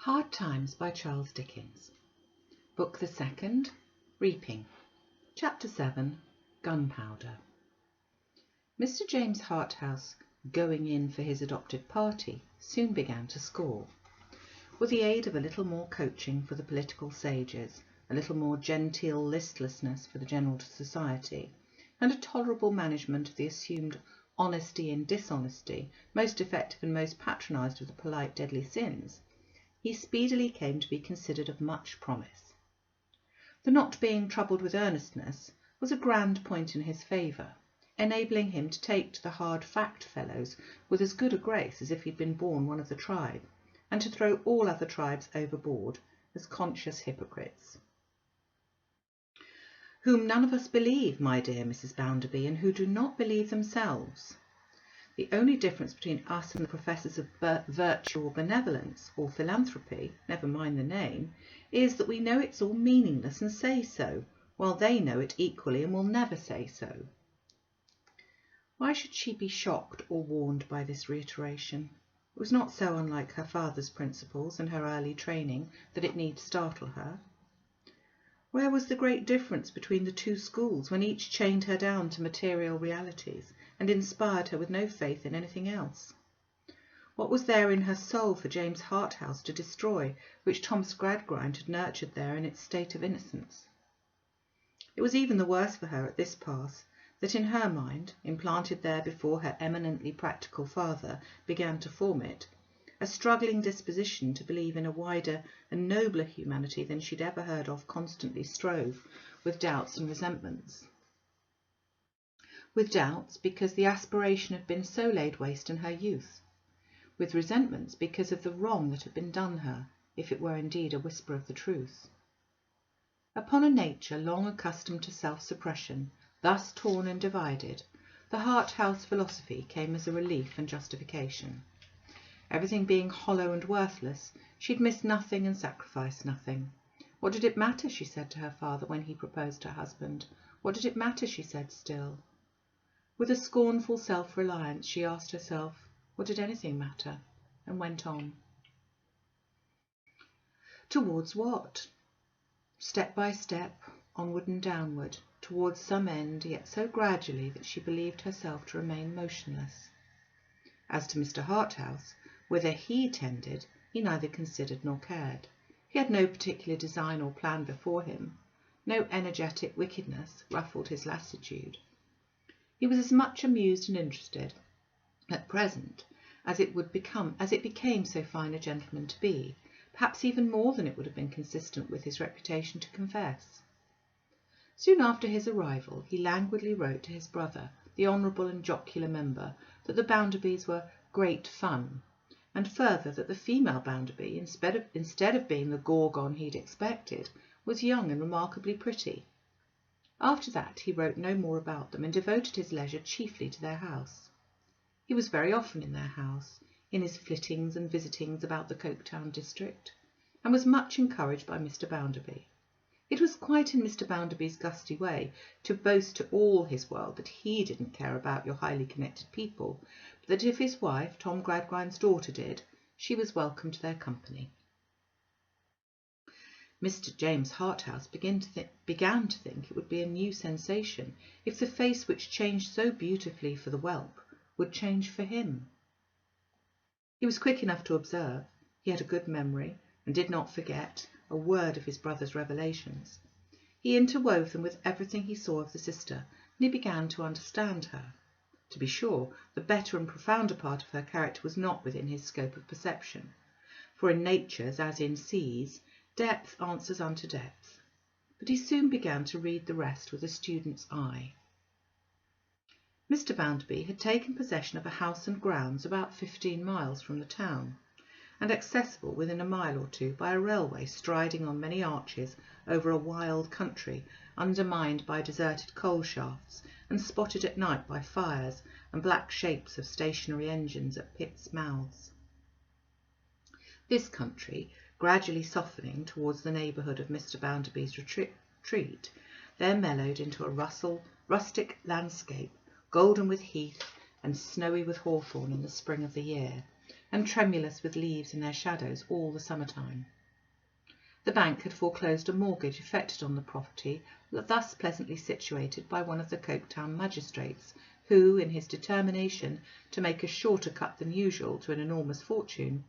Hard Times by Charles Dickens. Book the Second, Reaping. Chapter 7, Gunpowder. Mr. James Harthouse, going in for his adopted party, soon began to score. With the aid of a little more coaching for the political sages, a little more genteel listlessness for the general society, and a tolerable management of the assumed honesty and dishonesty, most effective and most patronised of the polite deadly sins, he speedily came to be considered of much promise. The not being troubled with earnestness was a grand point in his favour, enabling him to take to the hard fact fellows with as good a grace as if he had been born one of the tribe, and to throw all other tribes overboard as conscious hypocrites. Whom none of us believe, my dear Mrs. Bounderby, and who do not believe themselves. The only difference between us and the professors of virtue or benevolence or philanthropy, never mind the name, is that we know it's all meaningless and say so, while they know it equally and will never say so. Why should she be shocked or warned by this reiteration? It was not so unlike her father's principles and her early training that it need startle her. Where was the great difference between the two schools when each chained her down to material realities and inspired her with no faith in anything else? What was there in her soul for James Harthouse to destroy, which Thomas Gradgrind had nurtured there in its state of innocence? It was even the worse for her at this pass that in her mind, implanted there before her eminently practical father began to form it, a struggling disposition to believe in a wider and nobler humanity than she'd ever heard of constantly strove with doubts and resentments. With doubts because the aspiration had been so laid waste in her youth, with resentments because of the wrong that had been done her, if it were indeed a whisper of the truth. Upon a nature long accustomed to self-suppression, thus torn and divided, the Harthouse philosophy came as a relief and justification. Everything being hollow and worthless, she'd missed nothing and sacrificed nothing. What did it matter, she said to her father when he proposed her husband. What did it matter, she said still. With a scornful self-reliance, she asked herself, what did anything matter, and went on. Towards what? Step by step, onward and downward, towards some end, yet so gradually that she believed herself to remain motionless. As to Mr. Harthouse, whither he tended, he neither considered nor cared. He had no particular design or plan before him. No energetic wickedness ruffled his lassitude. He was as much amused and interested at present as it became so fine a gentleman to be, perhaps even more than it would have been consistent with his reputation to confess. Soon after his arrival, he languidly wrote to his brother, the honourable and jocular member, that the Bounderbys were great fun, and further that the female Bounderby, instead of being the gorgon he'd expected, was young and remarkably pretty. After that he wrote no more about them, and devoted his leisure chiefly to their house. He was very often in their house, in his flittings and visitings about the Coketown district, and was much encouraged by Mr. Bounderby. It was quite in Mr. Bounderby's gusty way to boast to all his world that he didn't care about your highly connected people, but that if his wife, Tom Gradgrind's daughter, did, she was welcome to their company. Mr. James Harthouse began to think it would be a new sensation if the face which changed so beautifully for the whelp would change for him. He was quick enough to observe, he had a good memory, and did not forget a word of his brother's revelations. He interwove them with everything he saw of the sister, and he began to understand her. To be sure, the better and profounder part of her character was not within his scope of perception, for in natures, as in seas, depth answers unto depth. But he soon began to read the rest with a student's eye. Mr. Bounderby had taken possession of a house and grounds about 15 miles from the town, and accessible within a mile or two by a railway striding on many arches over a wild country undermined by deserted coal shafts and spotted at night by fires and black shapes of stationary engines at pits' mouths. This country, gradually softening towards the neighbourhood of Mr. Bounderby's retreat, there mellowed into a rustic landscape, golden with heath and snowy with hawthorn in the spring of the year, and tremulous with leaves in their shadows all the summer-time. The bank had foreclosed a mortgage effected on the property, thus pleasantly situated by one of the Coketown magistrates, who, in his determination to make a shorter cut than usual to an enormous fortune,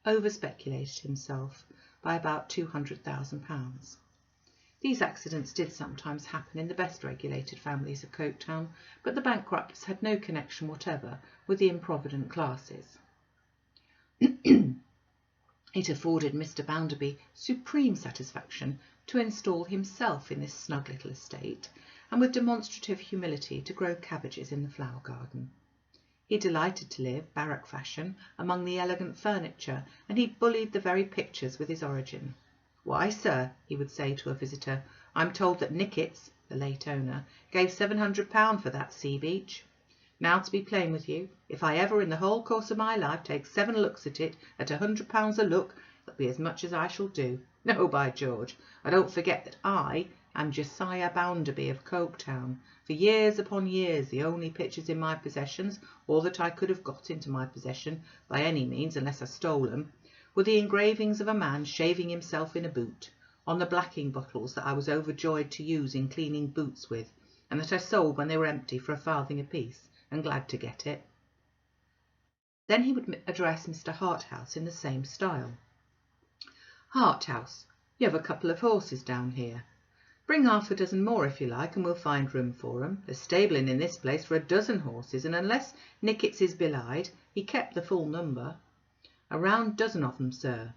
over-speculated himself by about £200,000. These accidents did sometimes happen in the best regulated families of Coketown, but the bankrupts had no connection whatever with the improvident classes. It afforded Mr. Bounderby supreme satisfaction to install himself in this snug little estate, and with demonstrative humility to grow cabbages in the flower garden. He delighted to live, barrack fashion, among the elegant furniture, and he bullied the very pictures with his origin. "Why, sir," he would say to a visitor, "I'm told that Nickits, the late owner, gave £700 for that sea beach. Now, to be plain with you, if I ever in the whole course of my life take 7 looks at it at £100 a look, it'll be as much as I shall do. No, by George, I don't forget that I am Josiah Bounderby of Coketown. For years upon years the only pictures in my possessions, or that I could have got into my possession by any means unless I stole them, were the engravings of a man shaving himself in a boot, on the blacking bottles that I was overjoyed to use in cleaning boots with, and that I sold when they were empty for a farthing apiece, and glad to get it." Then he would address Mr. Harthouse in the same style. "Harthouse, you have a couple of horses down here. Bring half a dozen more if you like, and we'll find room for 'em. There's stabling in this place for a dozen horses, and unless Nickits is belied, he kept the full number. A round dozen of 'em, sir.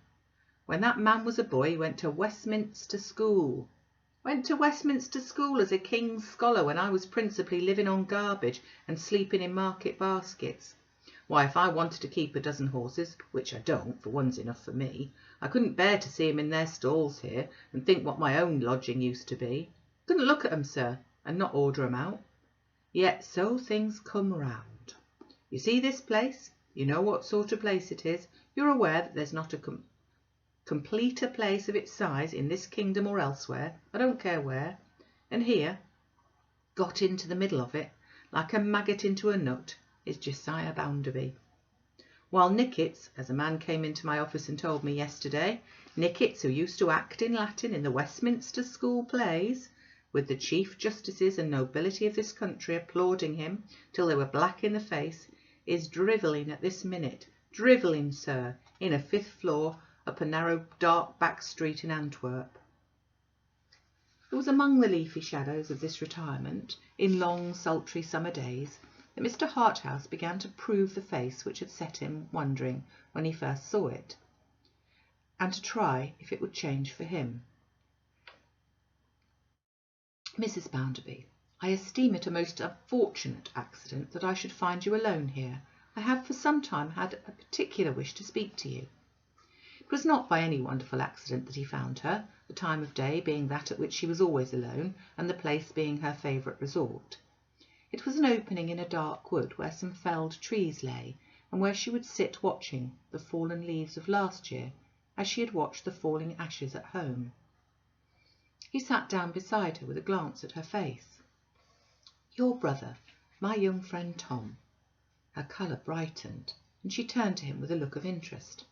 When that man was a boy he went to Westminster School. Went to Westminster School as a king's scholar when I was principally living on garbage and sleeping in market baskets. Why, if I wanted to keep a dozen horses, which I don't, for one's enough for me, I couldn't bear to see 'em in their stalls here and think what my own lodging used to be. Couldn't look at 'em, sir, and not order 'em out. Yet so things come round. You see this place? You know what sort of place it is. You're aware that there's not a completer place of its size in this kingdom or elsewhere, I don't care where, and here, got into the middle of it, like a maggot into a nut, is Josiah Bounderby. While Nickits, as a man came into my office and told me yesterday, Nickits, who used to act in Latin in the Westminster School plays, with the chief justices and nobility of this country applauding him till they were black in the face, is drivelling at this minute, drivelling, sir, in a 5th floor up a narrow dark back street in Antwerp." It was among the leafy shadows of this retirement, in long sultry summer days, that Mr. Harthouse began to prove the face which had set him wondering when he first saw it, and to try if it would change for him. "Mrs. Bounderby, I esteem it a most unfortunate accident that I should find you alone here. I have for some time had a particular wish to speak to you." It was not by any wonderful accident that he found her, the time of day being that at which she was always alone, and the place being her favourite resort. It was an opening in a dark wood where some felled trees lay, and where she would sit watching the fallen leaves of last year, as she had watched the falling ashes at home. He sat down beside her with a glance at her face. "Your brother, my young friend Tom." Her colour brightened, and she turned to him with a look of interest.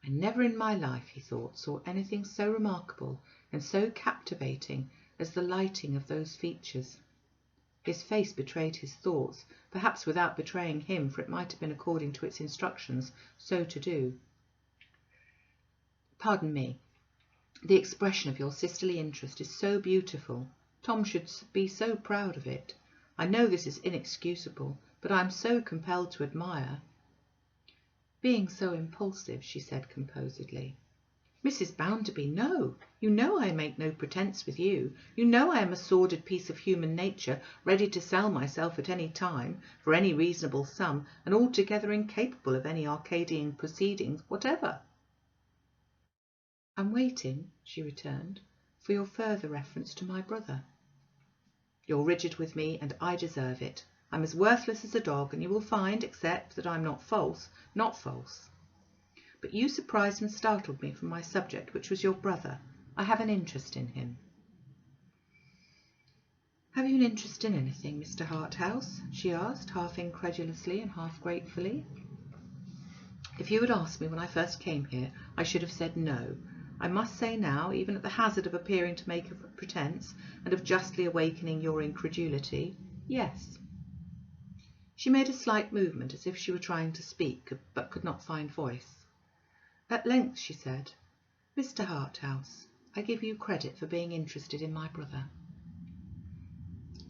"I never in my life," he thought, "saw anything so remarkable and so captivating as the lighting of those features." His face betrayed his thoughts, perhaps without betraying him, for it might have been according to its instructions so to do. "Pardon me. The expression of your sisterly interest is so beautiful. Tom should be so proud of it. I know this is inexcusable, but I am so compelled to admire." "Being so impulsive," she said composedly. "Mrs. Bounderby, no. You know I make no pretence with you. You know I am a sordid piece of human nature, ready to sell myself at any time, for any reasonable sum, and altogether incapable of any Arcadian proceedings whatever." "I'm waiting," she returned, "for your further reference to my brother." "You're rigid with me, and I deserve it. I'm as worthless as a dog, and you will find, except that I'm not false. But you surprised and startled me from my subject, which was your brother. I have an interest in him." "Have you an interest in anything, Mr. Harthouse?" she asked, half incredulously and half gratefully. If you had asked me when I first came here, I should have said no. I must say now, even at the hazard of appearing to make a pretence and of justly awakening your incredulity, yes." She made a slight movement as if she were trying to speak, but could not find voice. At length she said, "Mr. Harthouse, I give you credit for being interested in my brother."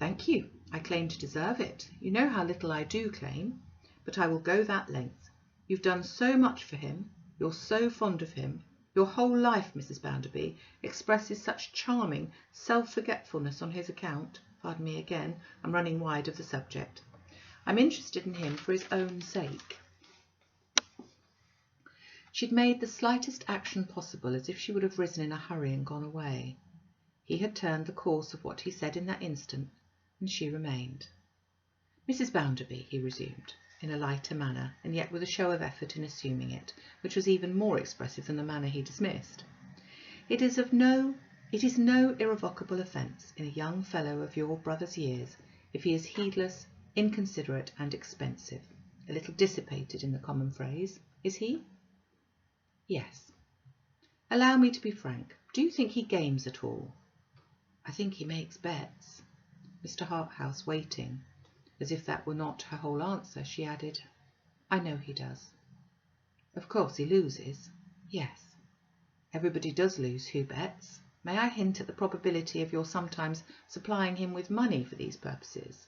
"Thank you. I claim to deserve it. You know how little I do claim, but I will go that length. You've done so much for him. You're so fond of him. Your whole life, Mrs. Bounderby, expresses such charming self-forgetfulness on his account. Pardon me again, I'm running wide of the subject. I'm interested in him for his own sake." She'd made the slightest action possible, as if she would have risen in a hurry and gone away. He had turned the course of what he said in that instant, and she remained. "Mrs. Bounderby," he resumed, in a lighter manner, and yet with a show of effort in assuming it, which was even more expressive than the manner he dismissed, it is no irrevocable offence in a young fellow of your brother's years if he is heedless, inconsiderate, and expensive, a little dissipated in the common phrase. Is he?" "Yes." "Allow me to be frank. Do you think he games at all?" "I think he makes bets." Mr. Harthouse waiting, as if that were not her whole answer, she added, "I know he does." "Of course he loses?" "Yes." "Everybody does lose who bets. May I hint at the probability of your sometimes supplying him with money for these purposes?"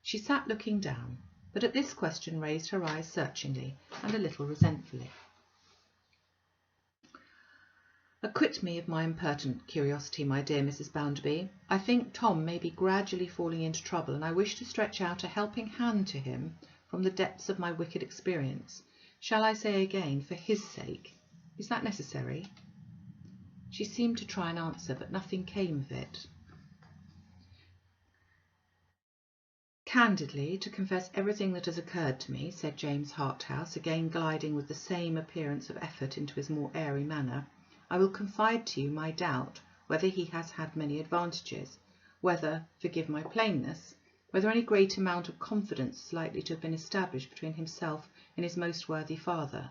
She sat looking down, but at this question raised her eyes searchingly and a little resentfully. "Acquit me of my impertinent curiosity, my dear Mrs. Bounderby. I think Tom may be gradually falling into trouble, and I wish to stretch out a helping hand to him from the depths of my wicked experience. Shall I say again, for his sake? Is that necessary?" She seemed to try an answer, but nothing came of it. "Candidly, to confess everything that has occurred to me," said James Harthouse, again gliding with the same appearance of effort into his more airy manner, "I will confide to you my doubt whether he has had many advantages, whether, forgive my plainness, whether any great amount of confidence is likely to have been established between himself and his most worthy father."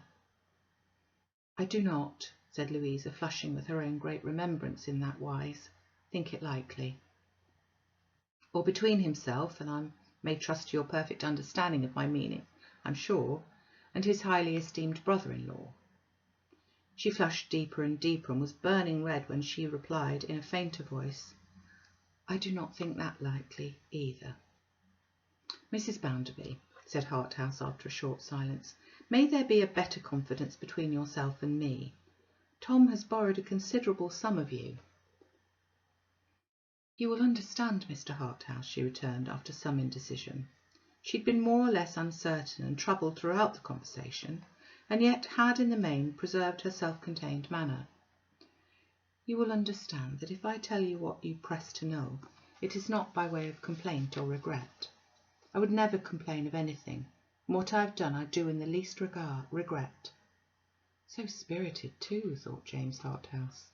"I do not," said Louisa, flushing with her own great remembrance in that wise, "think it likely." "Or between himself, and I may trust to your perfect understanding of my meaning, I'm sure, and his highly esteemed brother-in-law." She flushed deeper and deeper, and was burning red when she replied in a fainter voice, "I do not think that likely either." "Mrs. Bounderby," said Harthouse after a short silence, "may there be a better confidence between yourself and me? Tom has borrowed a considerable sum of you." "You will understand, Mr. Harthouse," she returned after some indecision. She had been more or less uncertain and troubled throughout the conversation, and yet had in the main preserved her self-contained manner. "You will understand that if I tell you what you press to know, it is not by way of complaint or regret. I would never complain of anything, and what I have done I do in the least regret." So spirited too, thought James Harthouse.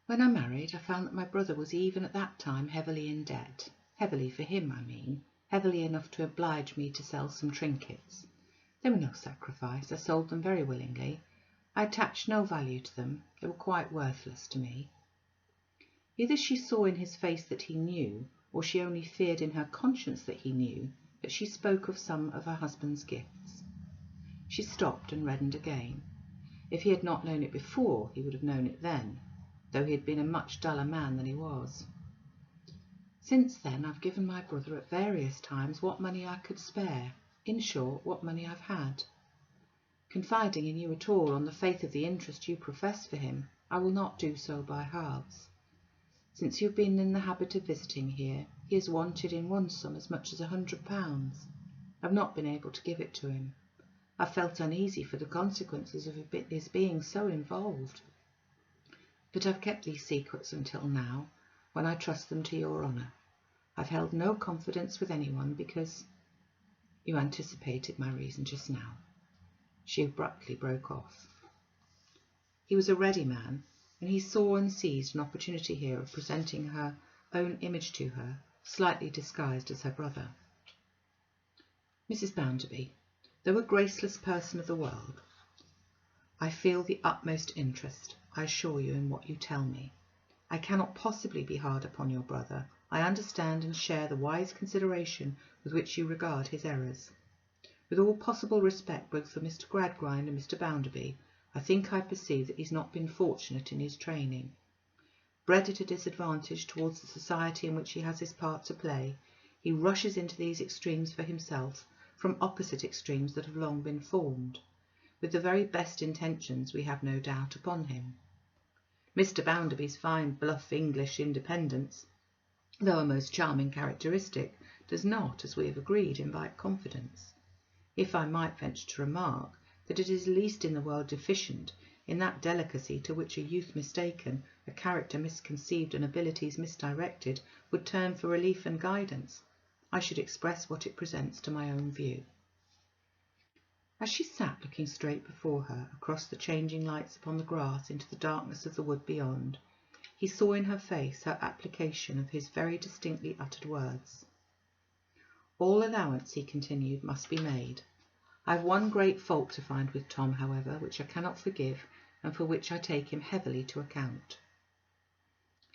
"When I married, I found that my brother was even at that time heavily in debt. Heavily for him, I mean. Heavily enough to oblige me to sell some trinkets. They were no sacrifice. I sold them very willingly. I attached no value to them. They were quite worthless to me." Either she saw in his face that he knew, or she only feared in her conscience that he knew, that she spoke of some of her husband's gifts. She stopped and reddened again. If he had not known it before, he would have known it then, though he had been a much duller man than he was. "Since then I've given my brother at various times what money I could spare, in short, what money I've had. Confiding in you at all on the faith of the interest you profess for him, I will not do so by halves. Since you've been in the habit of visiting here, he has wanted in one sum as much as £100. I've not been able to give it to him. I've felt uneasy for the consequences of his being so involved. But I've kept these secrets until now, when I trust them to your honour. I've held no confidence with anyone because—" "You anticipated my reason just now." She abruptly broke off. He was a ready man, and he saw and seized an opportunity here of presenting her own image to her, slightly disguised as her brother. "Mrs. Bounderby, Though a graceless person of the world, I feel the utmost interest, I assure you, in what you tell me. I cannot possibly be hard upon your brother. I understand and share the wise consideration with which you regard his errors. With all possible respect both for Mr. Gradgrind and Mr. Bounderby, I think I perceive that he's not been fortunate in his training. Bred at a disadvantage towards the society in which he has his part to play, he rushes into these extremes for himself, from opposite extremes that have long been formed, with the very best intentions, we have no doubt, upon him. Mr. Bounderby's fine bluff English independence, though a most charming characteristic, does not, as we have agreed, invite confidence. If I might venture to remark that it is least in the world deficient in that delicacy to which a youth mistaken, a character misconceived, and abilities misdirected would turn for relief and guidance, I should express what it presents to my own view. As she sat looking straight before her, across the changing lights upon the grass into the darkness of the wood beyond, he saw in her face her application of his very distinctly uttered words. All allowance, he continued, must be made. I have one great fault to find with Tom, however, which I cannot forgive, and for which I take him heavily to account.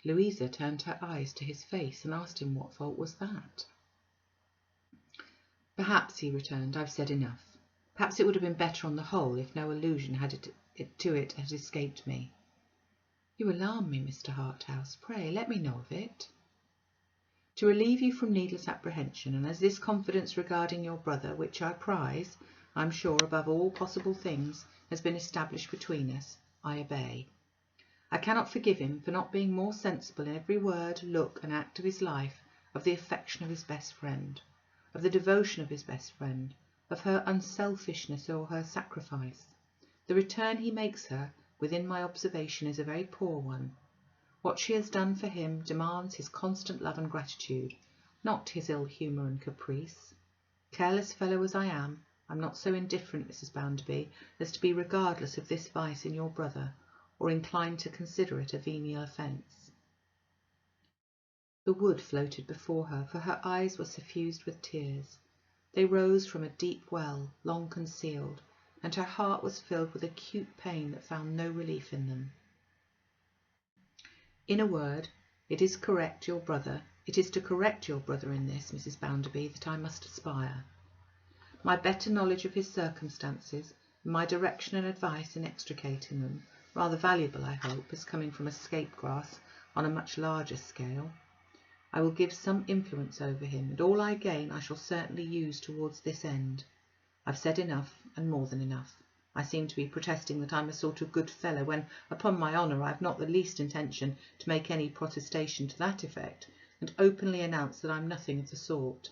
Louisa turned her eyes to his face and asked him what fault was that. Perhaps, he returned, I've said enough. Perhaps it would have been better on the whole if no allusion to it had escaped me. You alarm me, Mr. Harthouse. Pray let me know of it. To relieve you from needless apprehension, and as this confidence regarding your brother, which I prize, I am sure, above all possible things, has been established between us, I obey. I cannot forgive him for not being more sensible in every word, look, and act of his life of the affection of his best friend, of the devotion of his best friend, of her unselfishness or her sacrifice. The return he makes her, within my observation, is a very poor one. What she has done for him demands his constant love and gratitude, not his ill humour and caprice. Careless fellow as I am not so indifferent, Mrs. Bounderby, as to be regardless of this vice in your brother, or inclined to consider it a venial offence. The wood floated before her, for her eyes were suffused with tears. They rose from a deep well, long concealed, and her heart was filled with acute pain that found no relief in them. In a word, it is to correct your brother in this, Mrs. Bounderby, that I must aspire. My better knowledge of his circumstances, and my direction and advice in extricating them, rather valuable, I hope, as coming from a scapegrace on a much larger scale, I will give some influence over him, and all I gain I shall certainly use towards this end. I've said enough, and more than enough. I seem to be protesting that I'm a sort of good fellow, when, upon my honour, I've not the least intention to make any protestation to that effect, and openly announce that I'm nothing of the sort.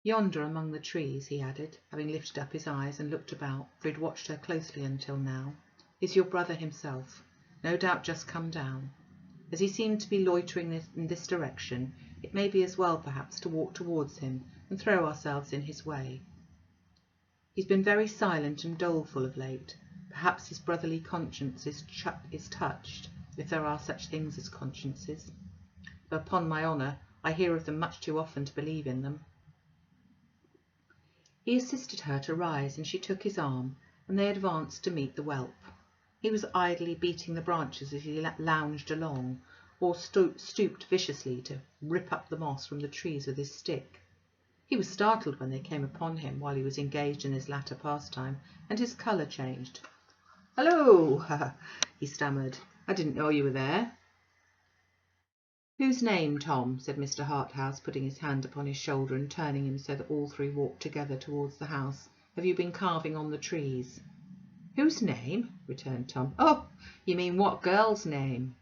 Yonder among the trees, he added, having lifted up his eyes and looked about, for he'd watched her closely until now, is your brother himself, no doubt just come down. As he seemed to be loitering in this direction, it may be as well, perhaps, to walk towards him and throw ourselves in his way. He's been very silent and doleful of late. Perhaps his brotherly conscience is touched, if there are such things as consciences. But upon my honour, I hear of them much too often to believe in them. He assisted her to rise, and she took his arm, and they advanced to meet the whelp. He was idly beating the branches as he lounged along, or stooped viciously to rip up the moss from the trees with his stick. He was startled when they came upon him while he was engaged in his latter pastime, and his colour changed. "Hullo!" he stammered. "I didn't know you were there." "Whose name, Tom?" said Mr. Harthouse, putting his hand upon his shoulder and turning him so that all three walked together towards the house. "Have you been carving on the trees?" "Whose name?" returned Tom. "Oh, you mean what girl's name?"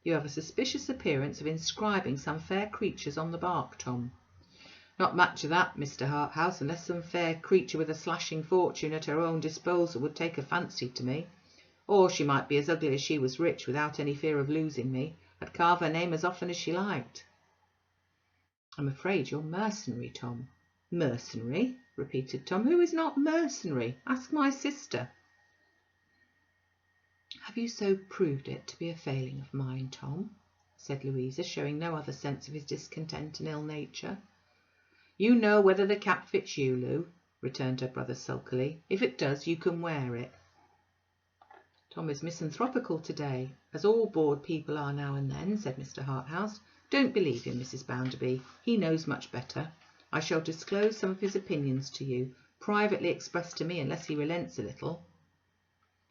"You have a suspicious appearance of inscribing some fair creatures on the bark, Tom." "Not much of that, Mr. Harthouse, unless some fair creature with a slashing fortune at her own disposal would take a fancy to me. Or she might be as ugly as she was rich, without any fear of losing me. I'd carve her name as often as she liked." "I'm afraid you're mercenary, Tom." "Mercenary?" repeated Tom. "Who is not mercenary? Ask my sister." "Have you so proved it to be a failing of mine, Tom?" said Louisa, showing no other sense of his discontent and ill nature. "You know whether the cap fits you, Lou. returned her brother sulkily. "If it does, you can wear it." "Tom is misanthropical to-day, as all bored people are now and then," said Mr. Harthouse. "Don't believe him, Mrs. Bounderby. He knows much better. I shall disclose some of his opinions to you, privately expressed to me, unless he relents a little."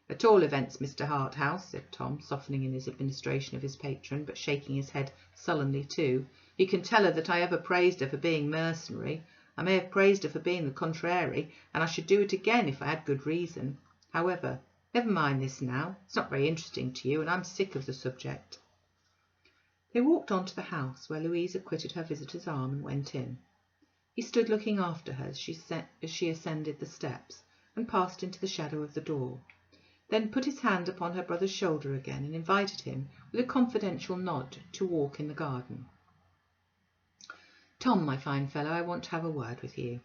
"At all events, Mr. Harthouse," said Tom, softening in his administration of his patron, but shaking his head sullenly too, "you can tell her that I ever praised her for being mercenary. I may have praised her for being the contrary, and I should do it again if I had good reason. However, never mind this now. It's not very interesting to you, and I'm sick of the subject." They walked on to the house, where Louisa quitted her visitor's arm and went in. He stood looking after her as she ascended the steps, and passed into the shadow of the door, then put his hand upon her brother's shoulder again, and invited him, with a confidential nod, to walk in the garden. "Tom, my fine fellow, I want to have a word with you."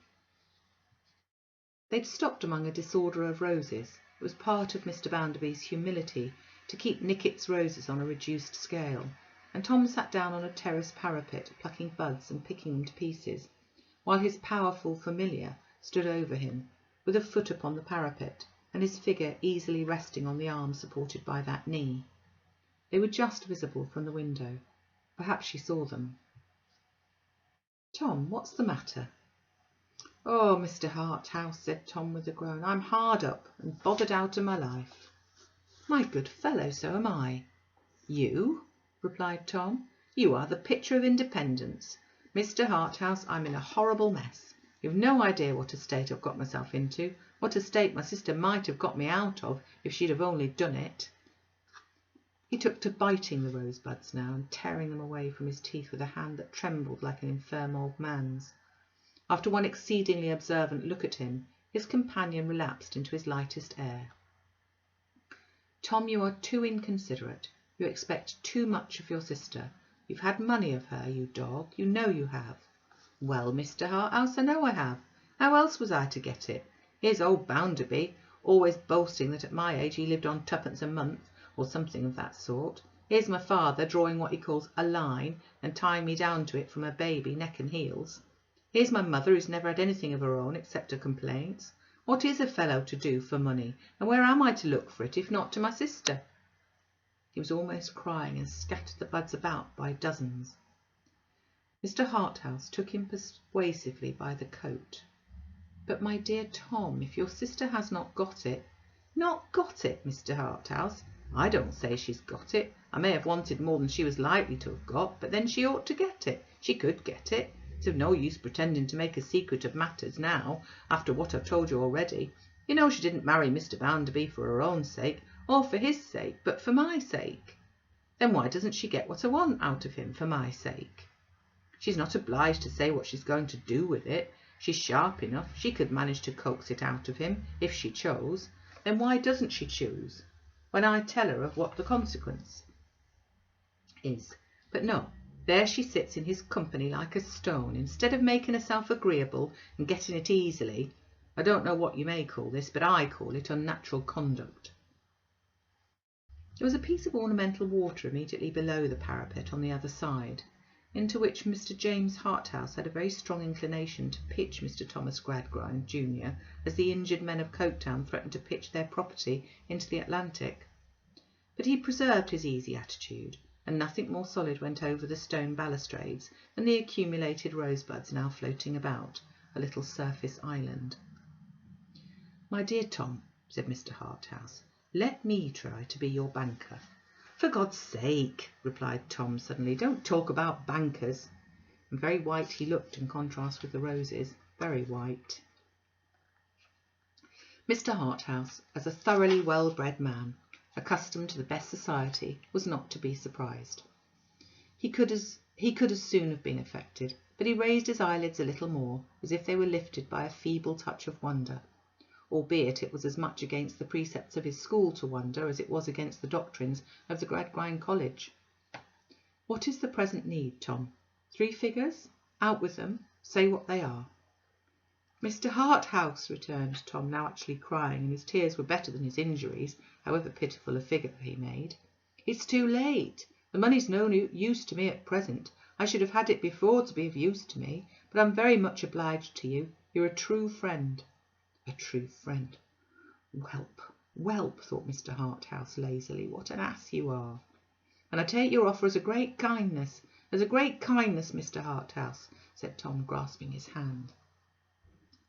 They'd stopped among a disorder of roses. It was part of Mr. Bounderby's humility to keep Nicket's roses on a reduced scale, and Tom sat down on a terrace parapet, plucking buds and picking them to pieces, while his powerful familiar stood over him, with a foot upon the parapet, and his figure easily resting on the arm supported by that knee. They were just visible from the window. Perhaps she saw them. "Tom, what's the matter?" "Oh, Mr. Harthouse," said Tom with a groan, "I'm hard up and bothered out of my life." "My good fellow, so am I." "You?" replied Tom. "You are the picture of independence. Mr. Harthouse, I'm in a horrible mess. You've no idea what a state I've got myself into, what a state my sister might have got me out of if she'd have only done it." He took to biting the rosebuds now, and tearing them away from his teeth with a hand that trembled like an infirm old man's. After one exceedingly observant look at him, his companion relapsed into his lightest air. "Tom, you are too inconsiderate. You expect too much of your sister. You've had money of her, you dog. You know you have." "Well, Mr. Harthouse, I know I have. How else was I to get it? Here's old Bounderby, always boasting that at my age he lived on twopence a month, or something of that sort. Here's my father drawing what he calls a line, and tying me down to it from a baby, neck and heels. Here's my mother, who's never had anything of her own except her complaints. What is a fellow to do for money, and where am I to look for it, if not to my sister?" He was almost crying, and scattered the buds about by dozens. Mr. Harthouse took him persuasively by the coat. "But, my dear Tom, if your sister has not got it—" "Not got it, Mr. Harthouse? I don't say she's got it. I may have wanted more than she was likely to have got, but then she ought to get it. She could get it. It's of no use pretending to make a secret of matters now, after what I've told you already. You know she didn't marry Mr. Bounderby for her own sake, or for his sake, but for my sake. Then why doesn't she get what I want out of him for my sake? She's not obliged to say what she's going to do with it. She's sharp enough. She could manage to coax it out of him, if she chose. Then why doesn't she choose, when I tell her of what the consequence is? But no, there she sits in his company like a stone, instead of making herself agreeable and getting it easily. I don't know what you may call this, but I call it unnatural conduct." There was a piece of ornamental water immediately below the parapet on the other side, into which Mr. James Harthouse had a very strong inclination to pitch Mr. Thomas Gradgrind, Junior, as the injured men of Coketown threatened to pitch their property into the Atlantic. But he preserved his easy attitude, and nothing more solid went over the stone balustrades than the accumulated rosebuds now floating about, a little surface island. "My dear Tom," said Mr. Harthouse, "let me try to be your banker." "For God's sake," replied Tom suddenly, "don't talk about bankers." And very white he looked in contrast with the roses, very white. Mr. Harthouse, as a thoroughly well-bred man, accustomed to the best society, was not to be surprised. He could as soon have been affected, but he raised his eyelids a little more, as if they were lifted by a feeble touch of wonder, albeit it was as much against the precepts of his school to wonder as it was against the doctrines of the Gradgrind College. "What is the present need, Tom? 3 figures? Out with them. Say what they are." "Mr. Harthouse," returned Tom, now actually crying, and his tears were better than his injuries, however pitiful a figure he made, "it's too late. The money's no use to me at present. I should have had it before to be of use to me, but I'm very much obliged to you. You're a true friend." A true friend. Whelp, whelp, thought Mr. Harthouse lazily, what an ass you are. And I take your offer as a great kindness, Mr. Harthouse, said Tom, grasping his hand.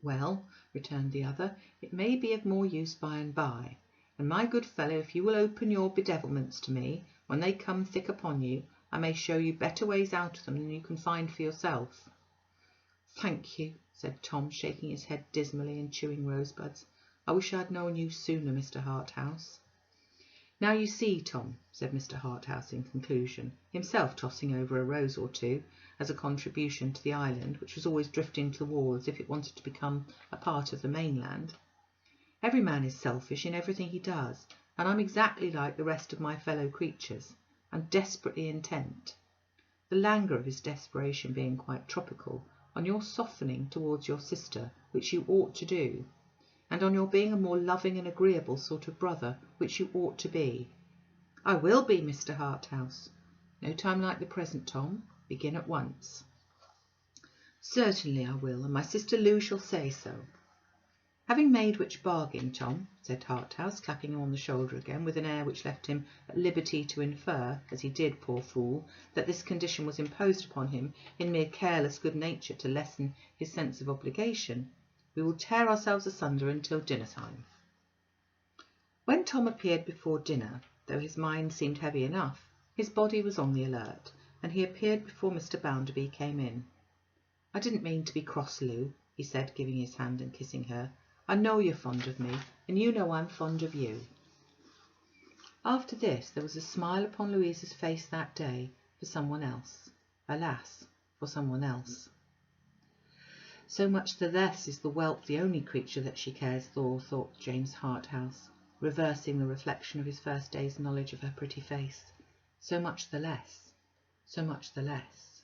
Well, returned the other, it may be of more use by and by. And my good fellow, if you will open your bedevilments to me, when they come thick upon you, I may show you better ways out of them than you can find for yourself. Thank you, said Tom, shaking his head dismally and chewing rosebuds. I wish I had known you sooner, Mr. Harthouse. Now you see, Tom, said Mr. Harthouse in conclusion, himself tossing over a rose or two as a contribution to the island, which was always drifting to the wall as if it wanted to become a part of the mainland. Every man is selfish in everything he does, and I'm exactly like the rest of my fellow creatures. I'm desperately intent, the languor of his desperation being quite tropical, on your softening towards your sister, which you ought to do, and on your being a more loving and agreeable sort of brother, which you ought to be. I will be, Mr. Harthouse. No time like the present, Tom. Begin at once. Certainly I will, and my sister Lou shall say so. Having made which bargain, Tom, said Harthouse, clapping him on the shoulder again, with an air which left him at liberty to infer, as he did, poor fool, that this condition was imposed upon him in mere careless good nature to lessen his sense of obligation, we will tear ourselves asunder until dinner-time. When Tom appeared before dinner, though his mind seemed heavy enough, his body was on the alert, and he appeared before Mr. Bounderby came in. I didn't mean to be cross, Lou, he said, giving his hand and kissing her. I know you're fond of me, and you know I'm fond of you. After this there was a smile upon Louisa's face that day for someone else. Alas, for someone else. So much the less is the whelp the only creature that she cares for, thought James Harthouse, reversing the reflection of his first day's knowledge of her pretty face. So much the less, so much the less.